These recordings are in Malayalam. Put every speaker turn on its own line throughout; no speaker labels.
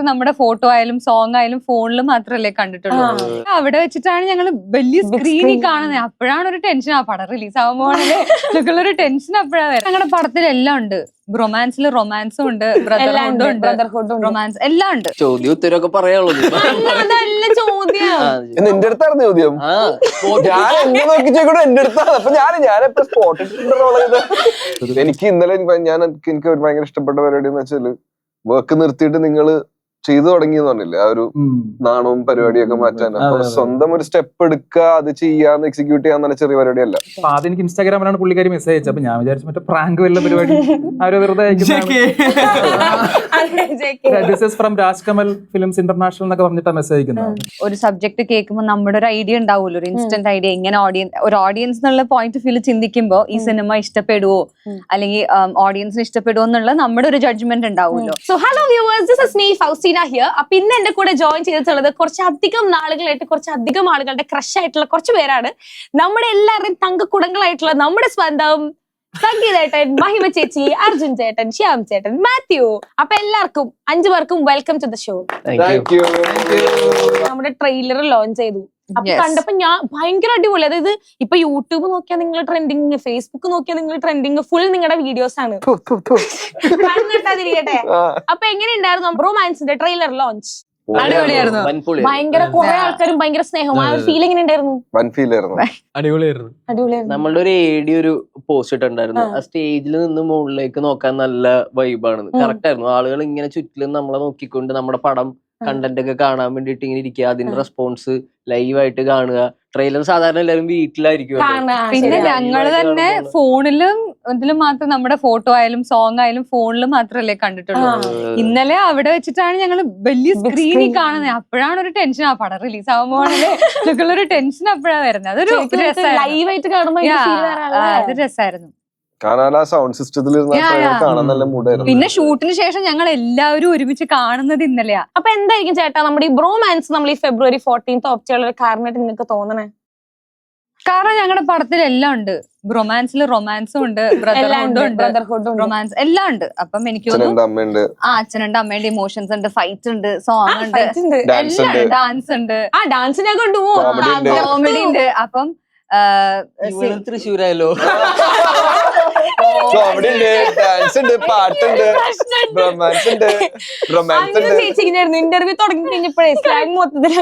നമ്മുടെ ഫോട്ടോ ആയാലും സോങ് ആയാലും ഫോണിൽ മാത്രമല്ലേ കണ്ടിട്ടുള്ളൂ. അവിടെ വെച്ചിട്ടാണ് ഞങ്ങൾ വലിയ സ്ക്രീനിൽ കാണുന്നത്. അപ്പോഴാണ് ഒരു ടെൻഷൻ, ആ പടം റിലീസ് ആകുമ്പോഴല്ലേ ഒരു ടെൻഷൻ അപ്പോഴാണ് വരുന്നത്. ഞങ്ങളുടെ പടത്തിൽ എല്ലാം ഉണ്ട്. റൊമാൻസിൽ റൊമാൻസും ഉണ്ട്, ബ്രദർഹുഡ് റൊമാൻസ് എല്ലാം ഉണ്ട്.
ചോദ്യം ഉത്തരവൊക്കെ പറയാനുള്ളൂ.
എന്റെ അടുത്തായിരുന്നു ചോദ്യം. ഞാൻ എന്നെ നോക്കിച്ചേക്കൂടെ എന്റെ അടുത്താണ്. അപ്പൊ ഞാനെപ്പോ സ്പോട്ട് എനിക്ക് ഇന്നലെ എനിക്ക് ഒരു ഭയങ്കര ഇഷ്ടപ്പെട്ട പരിപാടി എന്ന് വെച്ചാല് വർക്ക് നിർത്തിയിട്ട് നിങ്ങള് ചെയ്തു തുടങ്ങിയെന്ന് പറഞ്ഞില്ലേ, ആ ഒരു നാണവും പരിപാടിയൊക്കെ മാറ്റാൻ. അപ്പൊ സ്വന്തം ഒരു സ്റ്റെപ്പ് എടുക്കുക, അത് ചെയ്യാന്ന് എക്സിക്യൂട്ട് ചെയ്യാൻ ചെറിയ പരിപാടിയല്ല.
അപ്പൊ ആദ്യം എനിക്ക് ഇൻസ്റ്റാഗ്രാമിലാണ് പുള്ളിക്കാരി മെസ്സേജ് അയച്ചത്. അപ്പൊ ഞാൻ വിചാരിച്ചു മറ്റേ പ്രാങ്ക് വല്ല പരിപാടി അവര് വെറുതെ ഫ്രം രാജ്കമൽ ഫിലിംസ് ഇന്റർനാഷണൽ എന്നൊക്കെ പറഞ്ഞിട്ടാണ് മെസ്സേജ് അയക്കുന്നത്.
ഒരു സബ്ജക്ട് കേൾക്കുമ്പോൾ നമ്മുടെ ഒരു ഐഡിയ ഉണ്ടാവുമല്ലോ, ഒരു ഇൻസ്റ്റന്റ് ഐഡിയ. എങ്ങനെ ഒരു ഓഡിയൻസ് എന്നുള്ള പോയിന്റ് ഓഫ് വ്യൂ ചിന്തിക്കുമ്പോ ഈ സിനിമ ഇഷ്ടപ്പെടുവോ അല്ലെങ്കിൽ ഓഡിയൻസിന് ഇഷ്ടപ്പെടുവോ എന്നുള്ള നമ്മുടെ ഒരു ജഡ്ജ്മെന്റ് ഉണ്ടാവുമല്ലോ.
So hello viewers, this is me Faustina here. അപ്പൊ ഇന്ന് എന്റെ കൂടെ ജോയിൻ ചെയ്തിട്ടുള്ളത് കുറച്ചധികം നാളുകളായിട്ട് കുറച്ചധികം ആളുകളുടെ ക്രഷ് ആയിട്ടുള്ള കുറച്ച് പേരാണ്. നമ്മുടെ എല്ലാവരുടെയും തങ്കക്കുടങ്ങളായിട്ടുള്ള നമ്മുടെ സ്വന്തം സംഗീതേട്ടൻ, മഹിമ ചേച്ചി, അർജുൻ ചേട്ടൻ, ശ്യാം ചേട്ടൻ, മാത്യു. അപ്പൊ എല്ലാവർക്കും 5 പേർക്കും വെൽക്കം ടു ദ ഷോ. നമ്മുടെ ട്രെയിലർ ലോഞ്ച് ചെയ്തു. അപ്പൊ കണ്ടപ്പോ ഞാൻ ഭയങ്കര അടിപൊളി. അതായത് ഇപ്പൊ യൂട്യൂബ് നോക്കിയാൽ നിങ്ങൾ ട്രെൻഡിങ്, ഫേസ്ബുക്ക് നോക്കിയാൽ നിങ്ങൾ ട്രെൻഡിങ്, ഫുൾ നിങ്ങളുടെ വീഡിയോസ് ആണ്. കണ്ണിട്ടാതിരിക്കട്ടെ. അപ്പൊ എങ്ങനെയുണ്ടായിരുന്നു റൊമാൻസിന്റെ ട്രെയിലർ ലോഞ്ച്?
അടിപൊളിയായിരുന്നു.
ഭയങ്കര കുറെ ആൾക്കാരും ഭയങ്കര സ്നേഹമായ ഒരു ഫീൽ എങ്ങനെയുണ്ടായിരുന്നു?
അടിപൊളിയായിരുന്നു. നമ്മളുടെ ഒരു ഒരു പോസ്റ്റ് ഇട്ടുണ്ടായിരുന്നു. ആ സ്റ്റേജിൽ നിന്ന് മുകളിലേക്ക് നോക്കാൻ നല്ല വൈബാണ്. കറക്റ്റ് ആയിരുന്നു. ആളുകൾ ഇങ്ങനെ ചുറ്റിലും നമ്മളെ നോക്കിക്കൊണ്ട് നമ്മുടെ പടം കണ്ടന്റ് ഒക്കെ കാണാൻ വേണ്ടിട്ട് ഇങ്ങനെ ഇരിക്കുക. അതിന്റെ റെസ്പോൺസ് ലൈവായിട്ട് കാണുക. ട്രെയിലർ സാധാരണ എല്ലാവരും വീട്ടിലായിരിക്കും.
പിന്നെ ഞങ്ങള് തന്നെ ഫോണിലും ഇതിലും മാത്രം നമ്മുടെ ഫോട്ടോ ആയാലും സോങ് ആയാലും ഫോണിൽ മാത്രമല്ലേ കണ്ടിട്ടുള്ളൂ. ഇന്നലെ അവിടെ വെച്ചിട്ടാണ് ഞങ്ങൾ വലിയ സ്ക്രീനിൽ കാണുന്നത്. അപ്പോഴാണ് ഒരു ടെൻഷൻ, ആ പടം റിലീസ് ആകുമ്പോഴല്ലേ ഒരു ടെൻഷൻ അപ്പോഴാണ് വരുന്നത്. അതൊരു
ലൈവായിട്ട് കാണുമ്പോൾ
അത് രസമായിരുന്നു.
സൗണ്ട് സിസ്റ്റത്തിൽ കാണാൻ നല്ല മൂടായിരുന്നു.
പിന്നെ ഷൂട്ടിന് ശേഷം ഞങ്ങൾ എല്ലാവരും ഒരുമിച്ച് കാണുന്നത് ഇന്നലെയാ.
അപ്പൊ എന്തായിരിക്കും ചേട്ടാ നമ്മുടെ ഈ ബ്രോമാൻസ് നമ്മൾ ഈ February 14th ഓപ്റ്റ് ചെയ്യാനുള്ള ഒരു കാരണമായിട്ട് നിങ്ങൾക്ക് തോന്നണേ?
കാരണം ഞങ്ങളുടെ പടത്തിൽ എല്ലാം ഉണ്ട്. റൊമാൻസിൽ റൊമാൻസും ഉണ്ട്, ബ്രദർഹുഡ് റൊമാൻസ് എല്ലാം ഉണ്ട്. അപ്പം എനിക്ക് തോന്നുന്നു അച്ഛനുണ്ട്, അമ്മയുടെ ഇമോഷൻസ് ഉണ്ട്, ഫൈറ്റ് ഉണ്ട്, സോങ് ഉണ്ട്, എല്ലാം ഡാൻസ് ഉണ്ട്.
ആ ഡാൻസിനെ കൊണ്ടുപോകും,
കോമഡി ഉണ്ട്. അപ്പം
തൃശ്ശൂരായല്ലോ.
ഇന്റർവ്യൂ തുടങ്ങി കഴിഞ്ഞപ്പോഴേ സ്ലാങ് മൊത്തത്തിൽ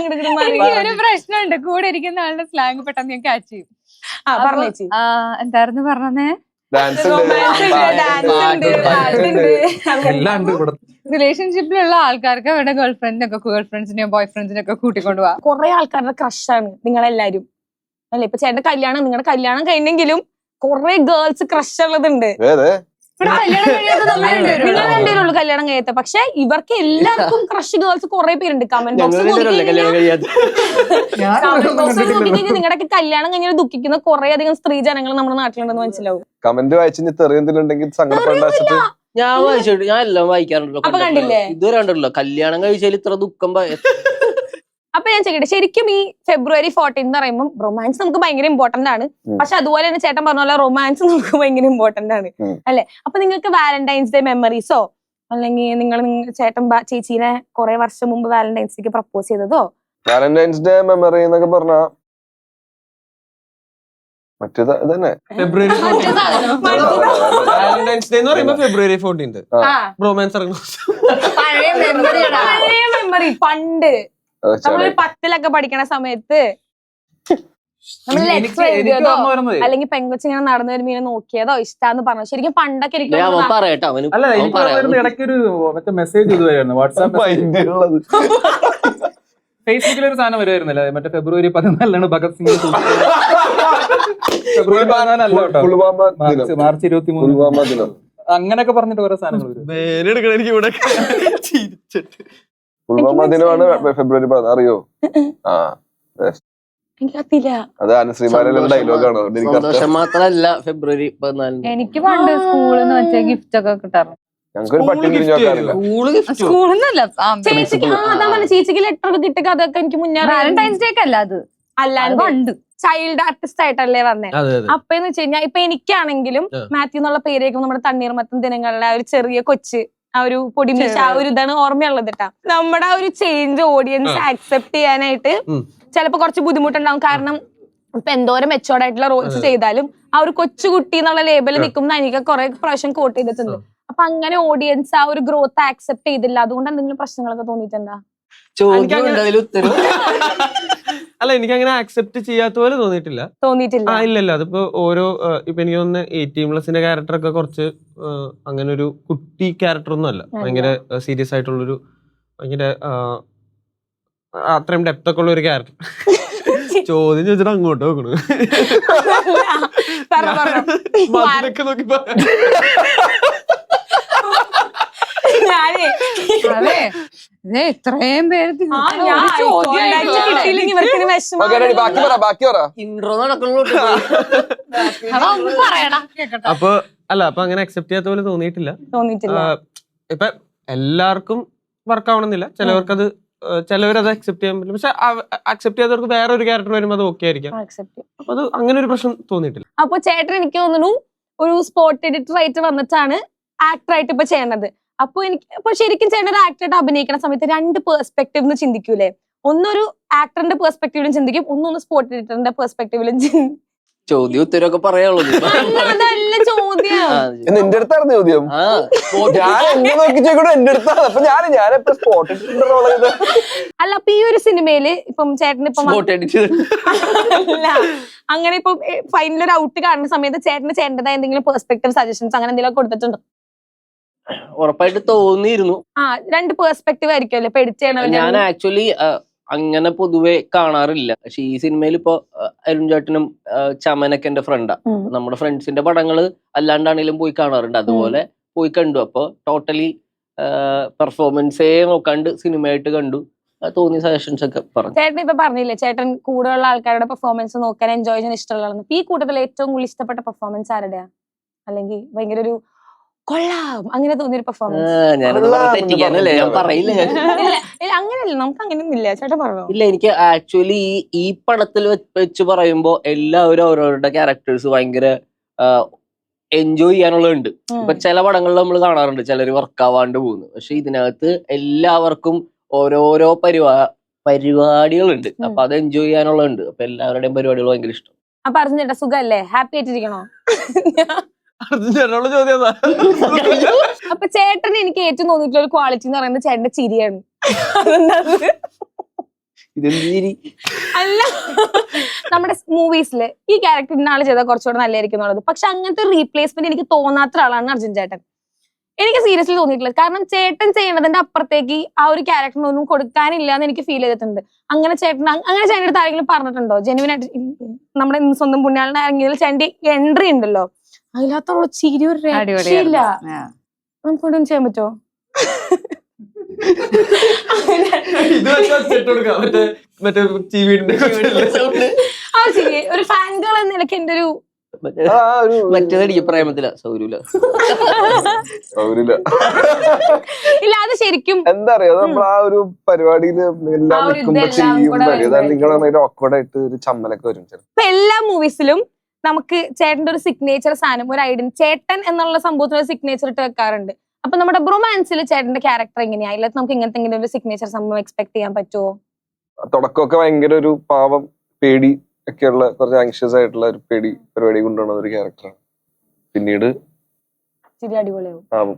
ഒരു പ്രശ്നമുണ്ട്. കൂടെ ഇരിക്കുന്ന ആളുടെ സ്ലാങ് പെട്ടെന്ന് ഞാൻ ക്യാച്ച് ചെയ്യും. എന്തായിരുന്നു പറഞ്ഞേ? റിലേഷൻഷിപ്പിലുള്ള ആൾക്കാർക്ക് അവരുടെ ഗേൾഫ്രണ്ട്സിനെയോ ബോയ് ഫ്രണ്ട്സിനെയൊക്കെ കൂട്ടിക്കൊണ്ടു പോവാ.
കുറെ ആൾക്കാരുടെ ക്രഷാണ് നിങ്ങളെല്ലാരും അല്ലെ? ഇപ്പൊ ചേട്ടന്റെ കല്യാണം, നിങ്ങളുടെ കല്യാണം കഴിഞ്ഞെങ്കിലും കുറെ ഗേൾസ് ക്രഷ് ഉള്ളതുണ്ട്. നിങ്ങൾ രണ്ടുപേരുള്ളൂ കല്യാണം കഴിയാത്ത. പക്ഷെ ഇവർക്ക് എല്ലാവർക്കും ക്രഷ് ഗേൾസ് കുറെ പേരുണ്ട്. കമന്റ് ബോക്സ് നോക്കിക്കഴിഞ്ഞാൽ നിങ്ങളുടെ കല്യാണം കഴിഞ്ഞാൽ ദുഃഖിക്കുന്ന കുറെ അധികം സ്ത്രീ ജനങ്ങൾ നമ്മുടെ നാട്ടിലുണ്ടെന്ന് മനസ്സിലാവും.
കമന്റ് വായിച്ചിട്ടുണ്ടെങ്കിൽ
ഞാൻ വായിച്ചിട്ട് ഞാൻ എല്ലാം വായിക്കാറുണ്ടല്ലോ.
അപ്പൊ കണ്ടില്ലേ,
ഇതുവരെ കണ്ടല്ലോ കല്യാണം കഴിച്ചാൽ ഇത്ര ദുഃഖം.
അപ്പൊ ഞാൻ ചോദിക്കട്ടെ, ശരിക്കും ഈ February 14 എന്ന് പറയുമ്പോൾ റൊമാൻസ് നമുക്ക് ഭയങ്കര ഇമ്പോർട്ടന്റ് ആണ്. പക്ഷെ അതുപോലെ തന്നെ ചേട്ടൻ പറഞ്ഞ പോലെ റൊമാൻസ് നമുക്ക് ഭയങ്കര ഇമ്പോർട്ടന്റ് ആണ് അല്ലെ? അപ്പൊ നിങ്ങൾക്ക് വാലന്റൈൻസ് ഡേ മെമ്മറീസോ അല്ലെങ്കിൽ ചേട്ടൻ ചേച്ചീനെ കുറെ വർഷം മുമ്പ് വാലന്റൈൻസ് ഡേക്ക് പ്രപ്പോസ് ചെയ്തതോ?
വാലന്റൈൻസ് ഡേ മെമ്മറി എന്നൊക്കെ പറഞ്ഞ മറ്റേത് തന്നെ
വാലന്റൈൻസ് ഡേ എന്ന് പറയുമ്പോ February 14 റൊമാൻസ്
മെമ്മറി. പണ്ട് നമ്മള് 10ലൊക്കെ പഠിക്കണ സമയത്ത് അല്ലെങ്കിൽ പെങ്കൊച്ച് ഇങ്ങനെ നടന്നു വരുമ്പോ ഇങ്ങനെ നോക്കിയതോ ഇഷ്ടാന്ന് പറഞ്ഞു. ശരിക്കും പണ്ടൊക്കെ
ഇടയ്ക്കൊരു മറ്റേ മെസ്സേജ് ഇതുവരെയായിരുന്നു വാട്സാപ്പ് ഫേസ്ബുക്കിലൊരു സാധനം വരുമായിരുന്നല്ലേ, മറ്റേ February 14 ഭഗത് സിംഗ്. February 14 കേട്ടോ, March 23 അങ്ങനെയൊക്കെ പറഞ്ഞിട്ട് ഓരോ സാധനങ്ങൾ
പുൽവാമ ദിനമാണ് February 14. അറിയോ? അത് അനുശ്രീമാരുടെ ഡയലോഗാണോ?
മാത്രല്ല February 14
എനിക്ക് പണ്ട് സ്കൂളിൽ നിന്ന് വെച്ച ഗിഫ്റ്റ് ഒക്കെ കിട്ടാറുണ്ട്.
ഞങ്ങൾക്കൊരു പട്ടി തിരിഞ്ഞോക്കാറില്ല.
സ്കൂളിന്നല്ല,
ചേച്ചിക്ക് ലെറ്റർ ഒക്കെ കിട്ടിയ അതൊക്കെ എനിക്ക് മുന്നേ
വാലന്റൈൻസ് ഡേ അല്ല, അത്
അല്ലാണ്ട് പണ്ട് ചൈൽഡ് ആർട്ടിസ്റ്റ് ആയിട്ടല്ലേ പറഞ്ഞേ. അപ്പന്ന് വെച്ച് കഴിഞ്ഞാൽ ഇപ്പൊ എനിക്കാണെങ്കിലും മാത്യു എന്നുള്ള പേരേക്കും നമ്മുടെ തണ്ണീർമത്തൻ ദിനങ്ങളിലെ ഒരു ചെറിയ കൊച്ച് ആ ഒരു പൊടിമീശ ആ ഒരു ഇതാണ് ഓർമ്മയുള്ളത് കേട്ടാ. നമ്മുടെ ആ ഒരു ചേഞ്ച് ഓഡിയൻസ് ആക്സെപ്റ്റ് ചെയ്യാനായിട്ട് ചിലപ്പോ കുറച്ച് ബുദ്ധിമുട്ടുണ്ടാവും. കാരണം ഇപ്പൊ എന്തോരം മെച്ചോർഡ് ആയിട്ടുള്ള റോൾസ് ചെയ്താലും ആ ഒരു കൊച്ചുകുട്ടി എന്നുള്ള ലേബലിൽ നിൽക്കുന്ന എനിക്ക് കുറെ പ്രാവശ്യം കോട്ട് ചെയ്തിട്ടുണ്ട്. അപ്പൊ അങ്ങനെ ഓഡിയൻസ് ആ ഒരു ഗ്രോത്ത് ആക്സെപ്റ്റ് ചെയ്തില്ല. അതുകൊണ്ട് എന്തെങ്കിലും പ്രശ്നങ്ങളൊക്കെ തോന്നിയിട്ടുണ്ടാ?
അല്ല, എനിക്ക് അങ്ങനെ ആക്സെപ്റ്റ് ചെയ്യാത്ത പോലെ തോന്നിയിട്ടില്ല. ഇല്ലല്ല, അതിപ്പോ ഓരോ ഇപ്പൊ എനിക്ക് തോന്നുന്നു 18+ ക്യാരക്ടർ ഒക്കെ കുറച്ച് അങ്ങനെ ഒരു കുട്ടി ക്യാരക്ടർ ഒന്നും അല്ല. ഭയങ്കര സീരിയസ് ആയിട്ടുള്ളൊരു ഭയങ്കര അത്രയും ഡെപ്ത് ഒക്കെ ഉള്ള ഒരു ക്യാരക്ടർ. ചോദ്യം ചോദിച്ചിട്ട് അങ്ങോട്ട് നോക്കണു. മതിലൊക്കെ നോക്കി
ഇത്രയും പേര്
ഇൻട്രോ നടക്കുള്ളൂ.
അപ്പൊ അങ്ങനെ അക്സെപ്റ്റ് ചെയ്യാത്ത പോലെ തോന്നിയിട്ടില്ല. ഇപ്പൊ എല്ലാവർക്കും വർക്ക് ആവണമെന്നില്ല. ചിലവർക്കത് ചിലവരത് അക്സെപ്റ്റ് ചെയ്യാൻ പറ്റില്ല. പക്ഷെ അക്സെപ്റ്റ് ചെയ്യാത്തവർക്ക് വേറെ ഒരു ക്യാരക്ടർ വരുമ്പോൾ അത് ഓക്കെ ആയിരിക്കാം. അപ്പൊ അത് അങ്ങനെ ഒരു പ്രശ്നം തോന്നിയിട്ടില്ല.
അപ്പൊ ചേട്ടൻ എനിക്ക് തോന്നുന്നു ഒരു സ്പോട്ട് എഡിറ്റർ ആയിട്ട് വന്നിട്ടാണ് ആക്ടർ ആയിട്ട് ഇപ്പൊ ചെയ്യണത്. അപ്പൊ ശരിക്കും ചേട്ടൻ ഒരു ആക്ടറായിട്ട് അഭിനയിക്കുന്ന സമയത്ത് 2 പെർസ്പെക്ടീവ് ചിന്തിക്കൂലേ? ഒന്നൊരു ആക്ടറിന്റെ പെർസ്പെക്ടീവിലും ചിന്തിക്കും, ഒന്നൊന്ന് സ്പോട്ട് എഡിറ്ററിന്റെ പെർസ്പെക്ടീവിലും
ചോദ്യം ഉത്തരവൊക്കെ പറയാനുള്ളത്.
അതല്ല ചോദ്യം.
എന്റെ അടുത്തായിരുന്നു ചോദ്യം. ഞാൻ എന്നെ നോക്കിച്ചേക്കൂടെ എന്റെ അടുത്താണ്. അപ്പൊ ഞാനെപ്പോ സ്പോട്ട് എഡിറ്ററിന്റെ റോൾ ചെയ്ത.
അല്ല, അപ്പൊ ഈ ഒരു സിനിമയില് ഇപ്പം ചേട്ടൻ ഇപ്പം അല്ല അങ്ങനെ ഇപ്പൊ ഫൈനൽ ഒരു ഔട്ട് കാണുന്ന സമയത്ത് ചേട്ടന് ചേട്ടൻ്റെതായ എന്തെങ്കിലും പെർസ്പെക്ടീവ് സജഷൻസ് അങ്ങനെ എന്തെങ്കിലും കൊടുത്തിട്ടുണ്ടോ?
ഉറപ്പായിട്ട് തോന്നിയിരുന്നു.
2 പെർസ്പെക്ടീവ് ആയിരിക്കുമല്ലോ ഇപ്പൊ എഡിറ്റ് ചെയ്യണ.
ഞാൻ ആക്ച്വലി അങ്ങനെ പൊതുവെ കാണാറില്ല. പക്ഷെ ഈ സിനിമയിൽ ഇപ്പൊ അരുൺ ചേട്ടനും ചമനൊക്കെ എന്റെ ഫ്രണ്ടാ. നമ്മുടെ ഫ്രണ്ട്സിന്റെ പടങ്ങള് അല്ലാണ്ടാണെങ്കിലും പോയി കാണാറുണ്ട്. അതുപോലെ പോയി കണ്ടു. അപ്പൊ ടോട്ടലി പെർഫോമൻസേ നോക്കാണ്ട് സിനിമയായിട്ട് കണ്ടു. തോന്നിയ സജഷൻസ് ഒക്കെ പറഞ്ഞു.
ചേട്ടൻ ഇപ്പൊ പറഞ്ഞില്ലേ ചേട്ടൻ കൂടുതലുള്ള ആൾക്കാരുടെ പെർഫോമൻസ് നോക്കാൻ എൻജോയ് ചെയ്യാൻ ഇഷ്ടമുള്ളതാണ്. ഈ കൂട്ടത്തിൽ ഏറ്റവും കൂടുതൽ ഇഷ്ടപ്പെട്ട പെർഫോമൻസ് ആരുടെയാ? അല്ലെങ്കിൽ ഭയങ്കര ഒരു കൊള്ളാം അങ്ങനെ തോന്നിയൊരു പെർഫോമൻസ്? അങ്ങനെയല്ല, നമുക്ക് അങ്ങനെയൊന്നും ഇല്ല. ചേട്ടൻ പറഞ്ഞോ.
ഇല്ല, എനിക്ക് ആക്ച്വലി ഈ പടത്തിൽ വെച്ച് പറയുമ്പോ എല്ലാവരും അവരവരുടെ ക്യാരക്ടേഴ്സ് ഭയങ്കര എൻജോയ് ചെയ്യാനുള്ളതുണ്ട്. ഇപ്പൊ ചില പടങ്ങളിൽ നമ്മൾ കാണാറുണ്ട് ചിലര് വർക്കാവാണ്ട് പോകുന്നു. പക്ഷെ ഇതിനകത്ത് എല്ലാവർക്കും ഓരോരോ പരിപാടികളുണ്ട്. അപ്പൊ അത് എൻജോയ് ചെയ്യാനുള്ളതുണ്ട്. അപ്പൊ എല്ലാവരുടെയും പരിപാടികൾ ഭയങ്കര ഇഷ്ടം.
അപ്പൊ അർജുൻ ചേട്ടാ സുഖല്ലേ? ഹാപ്പി ആയിട്ടിരിക്കണോ?
ചോദ്യം.
അപ്പൊ ചേട്ടന് എനിക്ക് ഏറ്റവും തോന്നിയിട്ടുള്ള ഒരു ക്വാളിറ്റി എന്ന് പറയുന്നത് ചേട്ടന്റെ ചിരിയാണ്. അല്ല, നമ്മുടെ മൂവീസില് ഈ ക്യാരക്ടർ ഇന്നാള് ചെയ്താൽ കുറച്ചുകൂടെ നല്ലതായിരിക്കും എന്നുള്ളത്. പക്ഷെ അങ്ങനത്തെ റീപ്ലേസ്മെന്റ് എനിക്ക് തോന്നാത്ത ഒരാളാണ് അർജുൻ ചേട്ടൻ. എനിക്ക് സീരിയസ്ലി തോന്നിയിട്ടില്ല. കാരണം ചേട്ടൻ ചെയ്യണതിന്റെ അപ്പുറത്തേക്ക് ആ ഒരു ക്യാരക്ടറിനൊന്നും കൊടുക്കാനില്ല എന്ന് എനിക്ക് ഫീൽ ചെയ്തിട്ടുണ്ട്. അങ്ങനെ ചേട്ടൻ്റെ അടുത്ത് ആരെങ്കിലും പറഞ്ഞിട്ടുണ്ടോ? ജെനുവിനായിട്ട് നമ്മുടെ സ്വന്തം പുണ്യാളിനെ ഇറങ്ങിയതിൽ ചേട്ടൻ്റെ എൻട്രി ഉണ്ടല്ലോ, അതിനകത്തുള്ള ചിരി ഒരു രക്ഷയില്ല. നമുക്കൊന്നും ചെയ്യാൻ പറ്റുമോ? ആ ചിരി ഒരു ഫാൻ ഗേൾ എന്ന നിലയ്ക്ക് എന്റെ ഒരു
മറ്റേതടിക്ക് പ്രേമത്തില സൗരൂല.
ഇല്ല, അത് ശരിക്കും
എന്താ പറയാ, നമ്മൾ ആ ഒരു പരിപാടിയില് എല്ലാം നിൽക്കുമ്പോ ചെയ്യും. നിങ്ങൾ ഓക്വേർഡായിട്ട് ഒരു ചമ്മലൊക്കെ വരും.
ഇപ്പൊ എല്ലാ മൂവീസിലും നമുക്ക് ചേട്ടന്റെ ഒരു സിഗ്നേച്ചർ സാധനം, ഒരു ഐഡന്റി, ചേട്ടൻ എന്നുള്ള സംഭവത്തിന് ഒരു സിഗ്നേച്ചർ ഇട്ട് വെക്കാറുണ്ട്. അപ്പൊ നമ്മുടെ ബ്രൊമാൻസിൽ ചേട്ടന്റെ ക്യാരക്ടർ എങ്ങനെയാ? ഇല്ല നമുക്ക് ഇങ്ങനത്തെ ഇങ്ങനെ ഒരു സിഗ്നേച്ചർ സംഭവം എക്സ്പെക്ട് ചെയ്യാൻ പറ്റുമോ?
തുടക്കമൊക്കെ ഭയങ്കര ഒരു പാവം പേടി ഒക്കെയുള്ള കുറച്ച് ആങ്ഷ്യസ് ആയിട്ടുള്ള ഒരു പേടി പരിപാടി കൊണ്ടുപോകുന്ന ഒരു ക്യാരക്ടറാണ്. പിന്നീട്
ചിരി അടിപൊളിയാവും.
ആവും.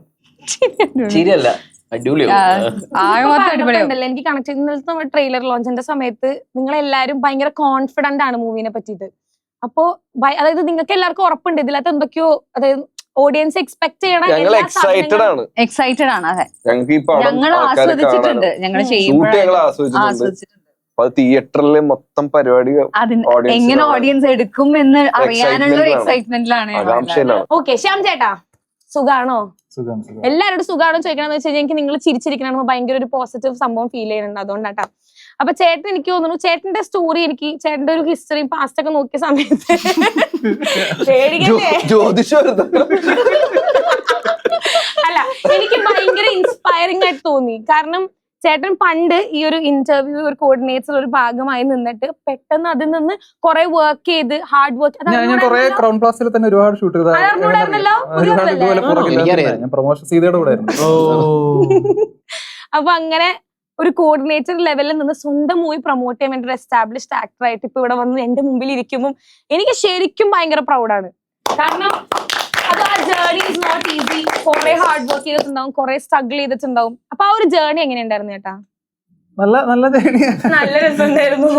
ശരിയല്ല,
അടിപൊളിയാവുണ്ടല്ലോ. എനിക്ക് കണക്ട് ചെയ്ത് ട്രെയിലർ ലോഞ്ചിന്റെ സമയത്ത് നിങ്ങളെല്ലാരും ഭയങ്കര കോൺഫിഡന്റ് ആണ് മൂവിനെ പറ്റിയിട്ട്. അപ്പോ അതായത് നിങ്ങൾക്ക് എല്ലാവർക്കും ഉറപ്പുണ്ട് ഇതിനകത്ത് എന്തൊക്കെയോ, അതായത് ഓഡിയൻസ് എക്സ്പെക്ട് ചെയ്യണം.
ഞങ്ങൾ എക്സൈറ്റഡ് ആണ്.
അതെ,
ഞങ്ങൾക്ക് ഈ പടം
ഞങ്ങൾ ആസ്വദിച്ചിട്ടുണ്ട്. ഞങ്ങൾ
തിയേറ്ററിലെ മൊത്തം പരിപാടി
എങ്ങനെ ഓഡിയൻസ് എടുക്കും എന്ന് അറിയാനുള്ള ഒരു എക്സൈറ്റ്മെന്റിലാണ്.
ഓക്കെ, ശ്യാം ചേട്ടാ സുഖാണോ? എല്ലാവരോടും സുഖാണോ ചോദിക്കണമെന്ന് വെച്ച് കഴിഞ്ഞാൽ എനിക്ക് നിങ്ങൾ ചിരിച്ചിരിക്കണ ഭയങ്കര ഒരു പോസിറ്റീവ് സംഭവം ഫീൽ ചെയ്യുന്നുണ്ട്. അതുകൊണ്ടാട്ടാ. അപ്പൊ ചേട്ടൻ എനിക്ക് തോന്നുന്നു ചേട്ടന്റെ സ്റ്റോറി, എനിക്ക് ചേട്ടന്റെ ഒരു ഹിസ്റ്ററിയും പാസ്റ്റ് ഒക്കെ നോക്കിയ സമയത്ത് അല്ല, എനിക്ക് ഭയങ്കര ഇൻസ്പയറിംഗ് ആയിട്ട് തോന്നി. കാരണം ചേട്ടൻ പണ്ട് ഈ ഒരു ഇന്റർവ്യൂ ഒരു കോർഡിനേറ്റർ ഒരു ഭാഗമായി നിന്നിട്ട് പെട്ടെന്ന് അതിൽ നിന്ന് കുറെ വർക്ക് ചെയ്ത് ഹാർഡ് വർക്ക്
ഞാൻ കുറെ ക്രൗൺ പ്ലാസിൽ തന്നെ ഒരുപാട് ഷൂട്ട് ചെയ്ത
അതറിഞ്ഞൂടായിരുന്നല്ലോ?
ഒരുപാട് ഇതുപോലെ
എനിക്കറിയാം.
ഞാൻ പ്രൊമോഷൻ സീതയുടെ കൂടെ ആയിരുന്നു.
അപ്പൊ അങ്ങനെ ഒരു കോർഡിനേറ്റർ ലെവലിൽ നിന്ന് സ്വന്തം മൂവി പ്രൊമോട്ട് ചെയ്യാൻ വേണ്ടി ഒരു എസ്റ്റാബ്ലിഷ്ഡ് ആക്ടർ ആയിട്ട് ഇപ്പൊ ഇവിടെ വന്ന് എന്റെ മുമ്പിൽ ഇരിക്കുമ്പോൾ എനിക്ക് ശരിക്കും ഭയങ്കര പ്രൗഡാണ്. കാരണം അത് ആ ജേർണി ഇസ് നോട്ട് ഈസി. കുറെ ഹാർഡ് വർക്ക് ചെയ്തിട്ടുണ്ടാവും, കുറെ സ്ട്രഗിൾ ചെയ്തിട്ടുണ്ടാവും. അപ്പൊ ആ ഒരു ജേർണി എങ്ങനെയുണ്ടായിരുന്നു ചേട്ടാ?
നല്ല ജേണി.
നല്ല രസമുണ്ടായിരുന്നു.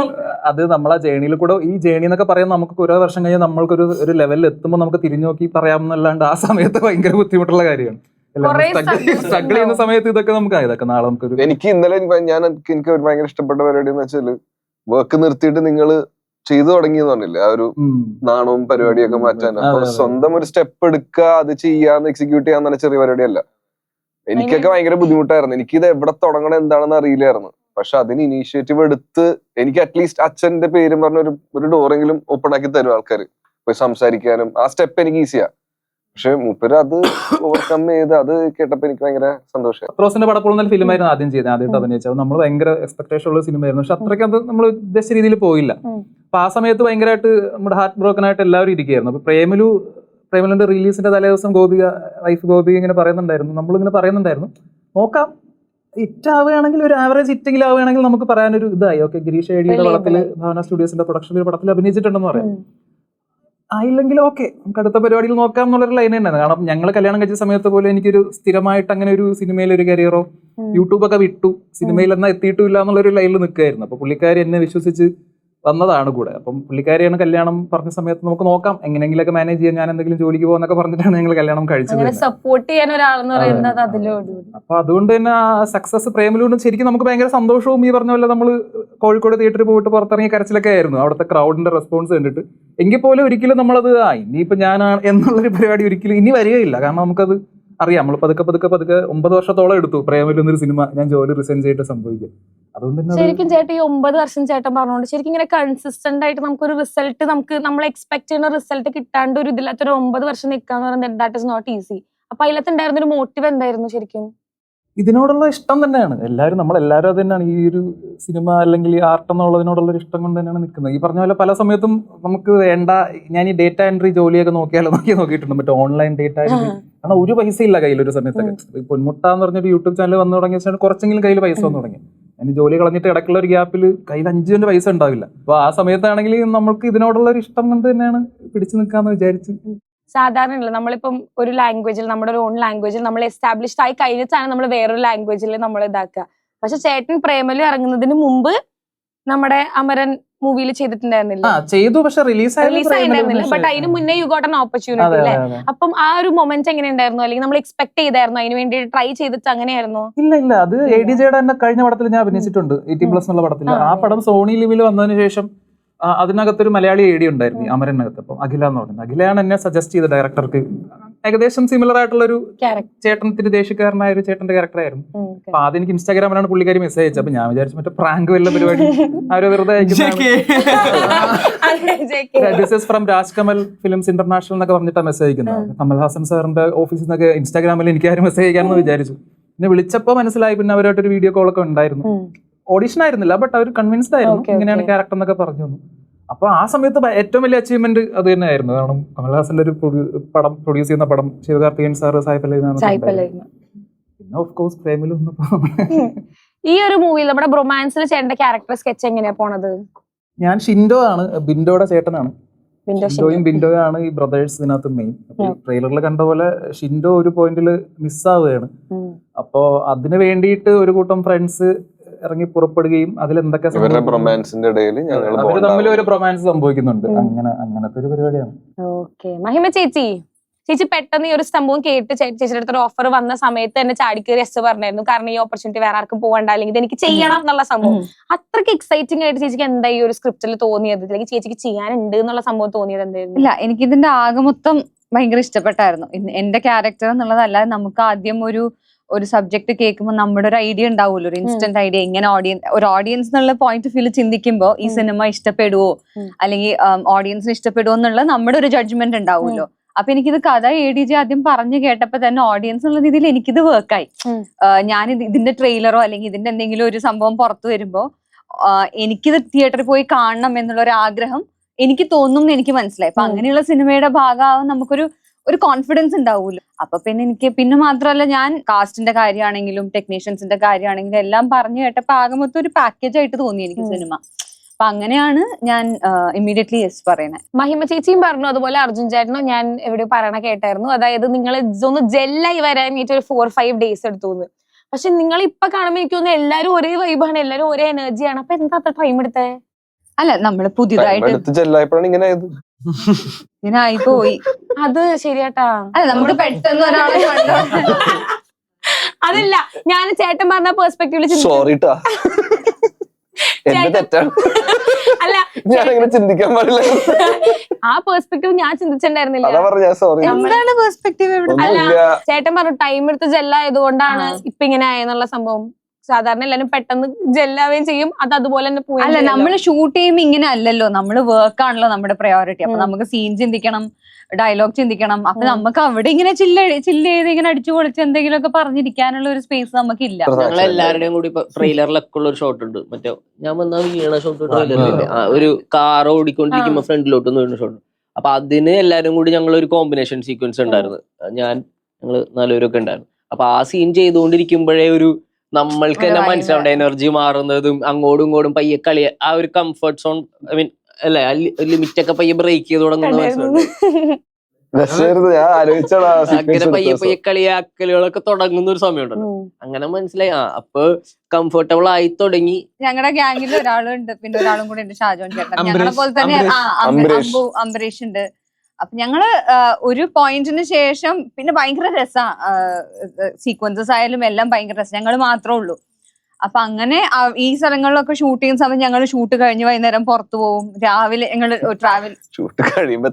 അത് നമ്മളാ ജേണിയിൽ കൂടെ ഈ ജേണി എന്നൊക്കെ പറയുന്നത് നമുക്ക് ഓരോ വർഷം കഴിഞ്ഞാൽ നമ്മൾക്കൊരു ഒരു ലെവലിൽ എത്തുമ്പോൾ നമുക്ക് തിരിഞ്ഞു നോക്കി പറയാമെന്നല്ലാണ്ട് ആ സമയത്ത് ഭയങ്കര ബുദ്ധിമുട്ടുള്ള കാര്യമാണ്. സ്ട്രഗിൾ ചെയ്യുന്ന സമയത്ത് ഇതൊക്കെ നമുക്ക് ഇതൊക്കെ നാളെ നമുക്കൊരു
എനിക്ക് ഇന്നലെ എനിക്ക് ഒരു ഭയങ്കര ഇഷ്ടപ്പെട്ട പരിപാടി എന്ന് വെച്ചാല് വർക്ക് നിർത്തിയിട്ട് നിങ്ങള് ചെയ്തു തുടങ്ങിയെന്ന് പറഞ്ഞില്ലേ, ആ ഒരു നാണവും പരിപാടിയൊക്കെ മാറ്റാൻ. അപ്പൊ സ്വന്തം ഒരു സ്റ്റെപ്പ് എടുക്കുക, അത് ചെയ്യാന്ന് എക്സിക്യൂട്ട് ചെയ്യാന്ന് പറഞ്ഞ ചെറിയ പരിപാടിയല്ല. എനിക്കൊക്കെ ഭയങ്കര ബുദ്ധിമുട്ടായിരുന്നു. എനിക്കിത് എവിടെ തുടങ്ങണം എന്താണെന്ന് അറിയില്ലായിരുന്നു. പക്ഷെ അതിന് ഇനീഷ്യേറ്റീവ് എടുത്ത് എനിക്ക് അറ്റ്ലീസ്റ്റ് അച്ഛന്റെ പേരും പറഞ്ഞ ഒരു ഡോറെങ്കിലും ഓപ്പൺ ആക്കി തരും ആൾക്കാർ പോയി സംസാരിക്കാനും. ആ സ്റ്റെപ്പ് എനിക്ക് ഈസിയാ. പക്ഷെ മൂപ്പര് അത് ഓവർകം ചെയ്ത് അത് കേട്ടപ്പോ എനിക്ക് ഭയങ്കര സന്തോഷം.
റോസിന്റെ പടപ്പുള്ള ഫിലിമായിരുന്നു ആദ്യം ചെയ്തത്, ആദ്യമായിട്ട് അഭിനയിച്ചത്. നമ്മൾ ഭയങ്കര എക്സ്പെക്ടേഷൻ ഉള്ള സിനിമയായിരുന്നു. പക്ഷെ അത്രയ്ക്ക് അത് നമ്മൾ ഉദ്ദേശിച്ച രീതിയിൽ പോയില്ല. അപ്പൊ ആ സമയത്ത് ഭയങ്കരമായിട്ട് നമ്മുടെ ഹാർട്ട് ബ്രോക്കൺ ആയിട്ട് എല്ലാവരും ഇരിക്കുകയായിരുന്നു. അപ്പൊ പ്രേമലുന്റെ റിലീസിന്റെ തലേദിവസം വൈഫ് ഗോപിക ഇങ്ങനെ പറയുന്നുണ്ടായിരുന്നു, നമ്മളിങ്ങനെ പറയുന്നുണ്ടായിരുന്നു, നോക്കാം ഹിറ്റ് ആവുകയാണെങ്കിൽ ഒരു ആവറേജ് ഹിറ്റെങ്കിലും ആവുകയാണെങ്കിൽ നമുക്ക് പറയാനൊരു ഇതായി. ഓക്കെ, ഗിരീഷ് ഏടിയുടെ പടത്തില് ഭാവന സ്റ്റുഡിയോസിന്റെ പ്രൊഡക്ഷനിൽ ഒരു പടത്തിൽ അഭിനയിച്ചിട്ടുണ്ടെന്ന് പറയാം. ആയില്ലെങ്കിൽ ഓക്കെ, നമുക്ക് അടുത്ത പരിപാടിയിൽ നോക്കാം എന്നുള്ളൊരു ലൈൻ തന്നെയാണ്. കാരണം ഞങ്ങൾ കല്യാണം കഴിച്ച സമയത്ത് പോലും എനിക്കൊരു സ്ഥിരമായിട്ട് അങ്ങനെ ഒരു സിനിമയിൽ ഒരു കരിയറോ യൂട്യൂബൊക്കെ വിട്ടു സിനിമയിൽ എന്നാൽ എത്തിയിട്ടില്ല എന്നുള്ളൊരു ലൈനിൽ നിൽക്കുകയായിരുന്നു. അപ്പൊ പുള്ളിക്കാരി എന്നെ വിശ്വസിച്ച് വന്നതാണ് കൂടെ. അപ്പം പുള്ളിക്കാരിയാണ് കല്യാണം പറഞ്ഞ സമയത്ത് നമുക്ക് നോക്കാം എങ്ങനെയെങ്കിലൊക്കെ മാനേജ് ചെയ്യാൻ, ഞാൻ എന്തെങ്കിലും ജോലിക്ക് പോകുന്നൊക്കെ പറഞ്ഞിട്ടാണ് ഞങ്ങൾ കല്യാണം കഴിച്ചത്.
സപ്പോർട്ട് ചെയ്യാൻ ഒരാളെന്ന് പറയുന്നത് അതിലോട്.
അപ്പൊ അതുകൊണ്ട് തന്നെ ആ സക്സസ് പ്രേമലുകൊണ്ട് ശരിക്കും നമുക്ക് ഭയങ്കര സന്തോഷവും ഈ പറഞ്ഞ പോലെ നമ്മൾ കോഴിക്കോട് തിയേറ്ററിൽ പോയിട്ട് പുറത്തിറങ്ങിയ കരച്ചിലൊക്കെ ആയിരുന്നു അവിടുത്തെ ക്രൗഡിന്റെ റെസ്പോൺസ് കണ്ടിട്ട്. എങ്കിൽ പോലും ഒരിക്കലും നമ്മളത് ഇനിയിപ്പോ ഞാനാണ് എന്നുള്ളൊരു പരിപാടി ഒരിക്കലും ഇനി വരികയില്ല. കാരണം നമുക്കത് അറിയാം. നമ്മൾ പതുക്കെ 9 വർഷത്തോളം എടുത്തു പ്രേമലു എന്നൊരു സിനിമ ഞാൻ ജോലി റിസൈൻ ചെയ്തിട്ട് സംഭവിക്കും. അതുകൊണ്ട് തന്നെ
ശരിക്കും ചേട്ടൻ ഈ 9 വർഷം ചേട്ടൻ പറഞ്ഞോണ്ട് ശരിക്കും ഇങ്ങനെ കൺസിസ്റ്റന്റ് ആയിട്ട് നമുക്കൊരു റിസൾട്ട് നമ്മൾ എക്സ്പെക്ട് ചെയ്യുന്ന റിസൾട്ട് കിട്ടാണ്ട് ഒരു ഇതില്ലാത്തൊരു 9 വർഷം നിൽക്കാന്ന് പറയുന്നത് ദാറ്റ് ഇസ് നോട്ട് ഈസി. അപ്പൊ അതിലത്തുണ്ടായിരുന്ന ഒരു മോട്ടീവ് എന്തായിരുന്നു ശരിക്കും?
ഇതിനോടുള്ള ഇഷ്ടം തന്നെയാണ്. നമ്മളെല്ലാവരും അത് തന്നെയാണ്. ഈ ഒരു സിനിമ അല്ലെങ്കിൽ ആർട്ട് എന്നുള്ളതിനോടുള്ള ഒരു ഇഷ്ടം കൊണ്ട് തന്നെയാണ് നിൽക്കുന്നത്. ഈ പറഞ്ഞ പോലെ പല സമയത്തും നമുക്ക് വേണ്ട, ഞാൻ ഈ ഡേറ്റ എൻട്രി ജോലിയൊക്കെ നോക്കിയിട്ടുണ്ട്, മറ്റേ ഓൺലൈൻ ഡേറ്റ എൻട്രി. കാരണം ഒരു പൈസ ഇല്ല കയ്യിൽ ഒരു സമയത്തൊക്കെ. പൊന്മുട്ട എന്ന് പറഞ്ഞൊരു യൂട്യൂബ് ചാനൽ വന്നു തുടങ്ങിയ വെച്ചാൽ കുറച്ചെങ്കിലും കയ്യിൽ പൈസ വന്നു തുടങ്ങി. ഞാൻ ജോലി കളഞ്ഞിട്ട് ഇടയ്ക്കുള്ള ഒരു ഗ്യാപ്പിൽ കയ്യിൽ 5 പൈസ ഉണ്ടാവില്ല. അപ്പൊ ആ സമയത്താണെങ്കിൽ നമുക്ക് ഇതിനോടുള്ള ഒരു ഇഷ്ടം കൊണ്ട് തന്നെയാണ് പിടിച്ചു നിൽക്കാന്ന് വിചാരിച്ച്.
സാധാരണ നമ്മളിപ്പം ഒരു ലാംഗ്വേജിൽ, നമ്മുടെ ഒരു ഓൺ ലാംഗ്വേജിൽ നമ്മൾ എസ്റ്റാബ്ലിഷ്ഡ് ആയി കഴിഞ്ഞിട്ടാണ് നമ്മൾ വേറൊരു ലാംഗ്വേജിൽ നമ്മൾ ഇതാക്കുക. പക്ഷെ ചേട്ടൻ പ്രേമലു ഇറങ്ങുന്നതിന് മുമ്പ് നമ്മുടെ അമരൻ മൂവിയിൽ ചെയ്തിട്ടുണ്ടായിരുന്നില്ല?
ചെയ്തു, പക്ഷെ റിലീസ്
ആയിട്ടുണ്ടായിരുന്നില്ല. ബട്ട് അതിന് മുന്നേ യു ഗോട്ട് ആൻ ഓപ്പർച്യൂണിറ്റി അല്ലേ? അപ്പം ആ ഒരു മൊമെന്റ് എങ്ങനെ ഉണ്ടായിരുന്നു? അല്ലെങ്കിൽ നമ്മൾ എക്സ്പെക്ട് ചെയ്തായിരുന്നു അതിന് വേണ്ടി ട്രൈ ചെയ്തിട്ട് അങ്ങനെയായിരുന്നു?
ഇല്ല, അത് ADJയുടെ തന്നെ കഴിഞ്ഞ പടത്തിൽ ഞാൻ അഭിനയിച്ചിട്ടുണ്ട്, 18+ എന്നുള്ള പടത്തിൽ. ആ പടം സോണി ലിവിൽ വന്നതിന് ശേഷം അതിനകത്തൊരു മലയാളി AD ഉണ്ടായിരുന്നു അമരനകത്ത്. അപ്പം അഖില എന്ന് പറയുന്നത്, അഖിലയാണ് എന്നെ സജസ്റ്റ് ചെയ്ത ഡയറക്ടർക്ക്. ഏകദേശം സിമിലർ ആയിട്ടുള്ള ഒരു ചേട്ടനത്തിന് ദേശക്കാരനായ ഒരു ചേട്ടന്റെ ക്യാരക്ടറായിരുന്നു. അപ്പൊ ആദ്യം എനിക്ക് ഇൻസ്റ്റാഗ്രാമിലാണ് പുള്ളിക്കാരി മെസ്സേജ് അയച്ചത്. അപ്പൊ ഞാൻ വിചാരിച്ചു മറ്റേ പ്രാങ്ക് വല്ല പരിപാടി അവര് വെറുതെ this is from Rajkamal films international എന്നൊക്കെ പറഞ്ഞിട്ടാണ് മെസ്സേജ് അയക്കുന്നത്. കമൽഹാസൻ സാറിന്റെ ഓഫീസിൽ നിന്നൊക്കെ ഇൻസ്റ്റാഗ്രാമിൽ എനിക്ക് ആരും മെസ്സേജ് അയക്കാമെന്ന് വിചാരിച്ചു. പിന്നെ വിളിച്ചപ്പോ മനസ്സിലായി. പിന്നെ അവരായിട്ടൊരു വീഡിയോ കോളൊക്കെ ഉണ്ടായിരുന്നു. ഓഡീഷൻ ആയിരുന്നില്ല, ബട്ട് അവർ കൺവിൻസ്ഡ് ആയിരുന്നു ഇങ്ങനെയാണ് ക്യാരക്ടർ എന്നൊക്കെ പറഞ്ഞു തന്നു. അപ്പൊ ആ സമയത്ത് ഏറ്റവും വലിയ അച്ചീവ്മെന്റ് അത് തന്നെയായിരുന്നു. കാരണം കമൽഹാസന്റെ ഒരു പടം പ്രൊഡ്യൂസ് ചെയ്യുന്ന പടം ശിവകാർത്തികേയൻ സാറ് പിന്നെ ഓഫ് കോഴ്സ് പ്രേമലു.
ഈ ഒരു മൂവിയിൽ നമ്മുടെ റൊമാൻസിൽ ചേട്ടന്റെ ക്യാരക്ടർ സ്കെച്ച് എങ്ങനെയാ പോണത്?
ഞാൻ ഷിൻഡോ ആണ്, ബിൻഡോയുടെ ചേട്ടനാണ്. ബിൻഡോയാണ് ഈ ബ്രദേഴ്സ് ഇതിനകത്ത് മെയിൻ. ട്രെയിലറിൽ കണ്ട പോലെ ഷിൻഡോ ഒരു പോയിന്റിൽ മിസ്സാവുകയാണ്. അപ്പോ അതിന് വേണ്ടിയിട്ട് ഒരു കൂട്ടം ഫ്രണ്ട്സ് ഇറങ്ങി പുറപ്പെടുകയും അതിലെന്തൊക്കെ അവര് തമ്മിൽ ഒരു റൊമാൻസ് സംഭവിക്കുന്നുണ്ട്. അങ്ങനത്തെ ഒരു പരിപാടിയാണ്.
മഹിമ ചേച്ചി പെട്ടെന്ന് ഈ ഒരു സംഭവം കേട്ട് ചേച്ചിയുടെ അടുത്തൊരു ഓഫർ വന്ന സമയത്ത് തന്നെ ചാടിക്കേറി എസ് പറഞ്ഞായിരുന്നു. കാരണം ഈ ഓപ്പർച്യൂണിറ്റി വേറെ ആർക്കും പോകണ്ട, അല്ലെങ്കിൽ എനിക്ക് ചെയ്യണം എന്നുള്ള സംഭവം. അത്രയ്ക്ക് എക്സൈറ്റിംഗ് ആയിട്ട് ചേച്ചിക്ക് എന്താ ഈ ഒരു സ്ക്രിപ്റ്റിൽ തോന്നിയത്, അല്ലെങ്കിൽ ചേച്ചിക്ക് ചെയ്യാനുണ്ട് എന്നുള്ള സംഭവം തോന്നിയത് എന്തായിരുന്നു?
ഇല്ല, എനിക്കിതിന്റെ ആകെ മൊത്തം ഭയങ്കര ഇഷ്ടപ്പെട്ടായിരുന്നു. എന്റെ ക്യാരക്ടർ എന്നുള്ളതല്ലാതെ നമുക്ക് ആദ്യം ഒരു സബ്ജക്ട് കേൾക്കുമ്പോൾ നമ്മുടെ ഒരു ഐഡിയ ഉണ്ടാവുമല്ലോ, ഒരു ഇൻസ്റ്റന്റ് ഐഡിയ. എങ്ങനെ ഓഡിയൻസ് എന്നുള്ള പോയിന്റ് ഓഫ് വ്യൂ ചിന്തിക്കുമ്പോൾ ഈ സിനിമ ഇഷ്ടപ്പെടുവോ അല്ലെങ്കിൽ ഓഡിയൻസിന് ഇഷ്ടപ്പെടുവോ എന്നുള്ള നമ്മുടെ ഒരു ജഡ്ജ്മെന്റ് ഉണ്ടാവുമല്ലോ. അപ്പൊ എനിക്കിത് കഥ ADG ആദ്യം പറഞ്ഞു കേട്ടപ്പോ തന്നെ ഓഡിയൻസ് എന്നുള്ള രീതിയിൽ എനിക്കിത് വർക്കായി. ഞാൻ ഇതിന്റെ ട്രെയിലറോ അല്ലെങ്കിൽ ഇതിന്റെ എന്തെങ്കിലും ഒരു സംഭവം പുറത്തു വരുമ്പോ എനിക്കിത് തിയേറ്ററിൽ പോയി കാണണം എന്നുള്ള ഒരു ആഗ്രഹം എനിക്ക് തോന്നും എന്ന് എനിക്ക് മനസ്സിലായി. അപ്പൊ അങ്ങനെയുള്ള സിനിമയുടെ ഭാഗമാവാൻ ഒരു കോൺഫിഡൻസ് ഉണ്ടാവൂല്ലോ. അപ്പൊ പിന്നെ എനിക്ക് പിന്നെ മാത്രമല്ല, ഞാൻ കാസ്റ്റിന്റെ കാര്യമാണെങ്കിലും ടെക്നീഷ്യൻസിന്റെ കാര്യമാണെങ്കിലും എല്ലാം പറഞ്ഞു കേട്ടപ്പോ ആകെ മൊത്തം ഒരു പാക്കേജ് ആയിട്ട് തോന്നി എനിക്ക് സിനിമ. അപ്പൊ അങ്ങനെയാണ് ഞാൻ ഇമ്മീഡിയറ്റ്ലി യെസ് പറയുന്നത്.
മഹിമ ചേച്ചിയും പറഞ്ഞു, അതുപോലെ അർജുൻ ചേട്ടനോ ഞാൻ എവിടെയോ പറയണ കേട്ടായിരുന്നു. അതായത് നിങ്ങൾ ഒന്ന് ജെല്ലായി വരാനായിട്ട് ഒരു 4-5 days എടുത്തു. പക്ഷെ നിങ്ങൾ ഇപ്പൊ കാണുമ്പോൾ എനിക്ക് തോന്നുന്നു എല്ലാരും ഒരേ വൈബാണ്, എല്ലാരും ഒരേ എനർജിയാണ്. അപ്പൊ എന്താ അത്ര ടൈം എടുത്തേ?
അല്ല, നമ്മള് പുതിയതായിട്ട് ഇങ്ങനെ ആയി പോയി.
അത് ശരിയാട്ടാ.
അല്ല, നമുക്ക് പെട്ടെന്ന് ഒരാളെ
അതല്ല, ഞാൻ ചേട്ടൻ പറഞ്ഞ പെർസ്പെക്റ്റീവില്
സോറിട്ടാ, എന്റെ തെറ്റാണ്.
അല്ല,
ഞാനങ്ങനെ ചിന്തിക്കാൻ പാടില്ല.
ആ പെർസ്പെക്റ്റീവ് ഞാൻ ചിന്തിച്ചിട്ടുണ്ടായിരുന്നില്ല.
അതാ പറഞ്ഞ സോറി.
എന്താണ് പെർസ്പെക്റ്റീവ്?
അല്ല, ചേട്ടൻ പറഞ്ഞു ടൈം എടുത്ത് ജെല്ലായതുകൊണ്ടാണ് ഇപ്പൊ ഇങ്ങനെ ആയെന്നുള്ള സംഭവം. സാധാരണ എല്ലാരും പെട്ടെന്ന് ജെല്ലാവുകയും ചെയ്യും, അത് അതുപോലെ തന്നെ പോയി.
അല്ല, നമ്മള് ഷൂട്ട് ചെയ്യുമ്പോ ഇങ്ങനെ അല്ലല്ലോ, നമ്മള് വർക്കാണല്ലോ നമ്മുടെ പ്രയോറിറ്റി. അപ്പൊ നമുക്ക് സീൻ ചിന്തിക്കണം, ഡയലോഗ് ചിന്തിക്കണം. അപ്പൊ നമുക്ക് അവിടെ ഇങ്ങനെ ചില്ല് ചെയ്ത് ഇങ്ങനെ അടിച്ചു പൊളിച്ച് എന്തെങ്കിലും ഒക്കെ പറഞ്ഞിരിക്കാനുള്ള ഒരു സ്പേസ് നമുക്കില്ല.
ഞങ്ങൾ എല്ലാവരുടെയും കൂടി ട്രെയിലറിലൊക്കെ ഉള്ള ഒരു ഷോട്ട് ഉണ്ട്. മറ്റേ ഞാൻ വന്ന വീണ ഷോട്ട്, ഒരു കാർ ഓടിക്കൊണ്ടിരിക്കുമ്പോ ഫ്രണ്ടിലോട്ട് വീണ ഷോട്ട്. അപ്പൊ അതിന് എല്ലാരും കൂടി ഞങ്ങൾ ഒരു കോമ്പിനേഷൻ സീക്വൻസ് ഉണ്ടായിരുന്നു. ഞങ്ങള് 4 പേരൊക്കെ ഉണ്ടായിരുന്നു. അപ്പൊ ആ സീൻ ചെയ്തുകൊണ്ടിരിക്കുമ്പോഴേ നമ്മൾക്ക് തന്നെ മനസ്സിലാവേണ്ട എനർജി മാറുന്നതും അങ്ങോട്ടും ഇങ്ങോട്ടും പയ്യെ കളിയ ആ ഒരു കംഫർട്ട് സോൺ, ഐ മീൻ അല്ലെ, ലിമിറ്റ് ഒക്കെ പയ്യെ ബ്രേക്ക് ചെയ്ത് തുടങ്ങുന്ന മനസ്സിലുണ്ട്. അങ്ങനെ പയ്യെ കളിയാക്കലുകളൊക്കെ തുടങ്ങുന്ന ഒരു സമയമുണ്ടല്ലോ. അങ്ങനെ മനസ്സിലായി. അപ്പൊ കംഫർട്ടബിൾ ആയി തുടങ്ങി.
ഞങ്ങളുടെ ഗ്യാങ്ങിൽ ഒരാളുണ്ട്, പിന്നെ ഒരാളും കൂടെ ഉണ്ട്, ഷാജോൻ ചേട്ടൻ. ഞങ്ങളെ പോലെ തന്നെ അംബരീഷ് ഉണ്ട്. അപ്പൊ ഞങ്ങള് ഒരു പോയിന്റിന് ശേഷം പിന്നെ ഭയങ്കര രസാ, സീക്വൻസസ് ആയാലും എല്ലാം ഭയങ്കര രസം. ഞങ്ങള് മാത്രമേ ഉള്ളൂ. അപ്പൊ അങ്ങനെ ഈ സ്ഥലങ്ങളിലൊക്കെ ഷൂട്ട് ചെയ്യുന്ന സമയം ഞങ്ങൾ ഷൂട്ട് കഴിഞ്ഞ് വൈകുന്നേരം പുറത്തു പോകും. രാവിലെ ഞങ്ങള് ട്രാവൽ
ഷൂട്ട് കഴിയുമ്പോ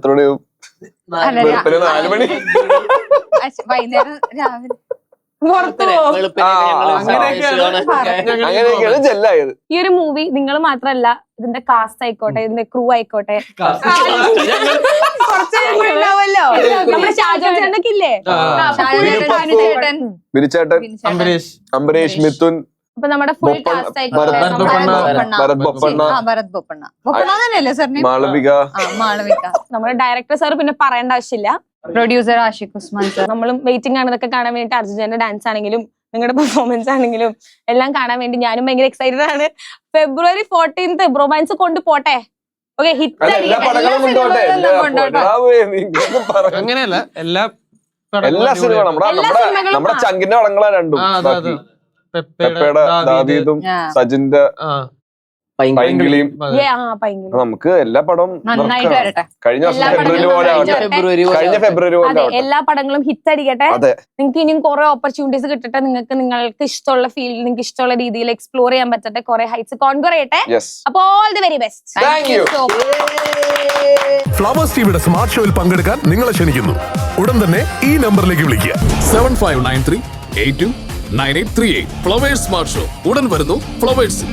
വൈകുന്നേരം രാവിലെ
ഈ ഒരു മൂവി നിങ്ങൾ മാത്രല്ല, ഇതിന്റെ കാസ്റ്റ് ആയിക്കോട്ടെ, ഇതിന്റെ ക്രൂ ആയിക്കോട്ടെ, നമ്മുടെ ഷാജോൻ ചേട്ടനൊക്കെ ഇല്ലേ,
അംബരീഷ്, മിഥുൻ,
അപ്പൊ നമ്മുടെ ഫുൾ കാസ്റ്റ് ആയിക്കോട്ടെ,
ഭരത് ബൊപ്പണ്ണ തന്നെയല്ലേ സാർ?
മാളവിക.
നമ്മുടെ ഡയറക്ടർ സാർ പിന്നെ പറയേണ്ട ആവശ്യമില്ല.
Producer Ashiq Usman sir.
നമ്മളും വെയിറ്റിംഗ് ആണ് ഇതൊക്കെ കാണാൻ വേണ്ടിട്ട്. അർജുന്റെ ഡാൻസ് ആണെങ്കിലും നിങ്ങളുടെ പെർഫോമൻസ് ആണെങ്കിലും എല്ലാം കാണാൻ വേണ്ടി ഞാനും ഭയങ്കര എക്സൈറ്റഡ് ആണ്. February 14th ബ്രോമാൻസ് കൊണ്ട് പോട്ടെ. ഓക്കെ, ഹിറ്റ്
അങ്ങനെയല്ല, എല്ലാ
സിനിമ നമ്മുടെ ചങ്കിന്റെ വളങ്ങളാ രണ്ടും. പെപ്പയുടെ, ദാവീദും, സജിന്റെ പൈങ്കിളിയും. നമുക്ക് എല്ലാ പടവും
നന്നായിട്ട് വരട്ടെ.
കഴിഞ്ഞ ഫെബ്രുവരി
എല്ലാ പടങ്ങളും ഹിറ്റ് അടിക്കട്ടെ. നിങ്ങൾക്ക് ഇനിയും കുറെ ഓപ്പർച്യൂണിറ്റീസ് കിട്ടട്ടെ. നിങ്ങൾക്ക് ഇഷ്ടമുള്ള ഫീൽഡിൽ നിങ്ങൾക്ക് ഇഷ്ടമുള്ള രീതിയിൽ എക്സ്പ്ലോർ ചെയ്യാൻ പറ്റട്ടെ. കുറെ ഹൈറ്റ്സ് കോൺക്വർ ചെയ്യട്ടെ. അപ്പൊ all the very best.
Flowers ടിവിയുടെ സ്മാർട്ട് ഷോയിൽ പങ്കെടുക്കാൻ നിങ്ങളെ ക്ഷണിക്കുന്നു. ഉടൻ തന്നെ ഈ നമ്പറിലേക്ക് വിളിക്കുക. 7593829838. ഫ്ലവേഴ്സ് സ്മാർട്ട് ഷോ ഉടൻ വരുന്നു ഫ്ലവേഴ്സ്.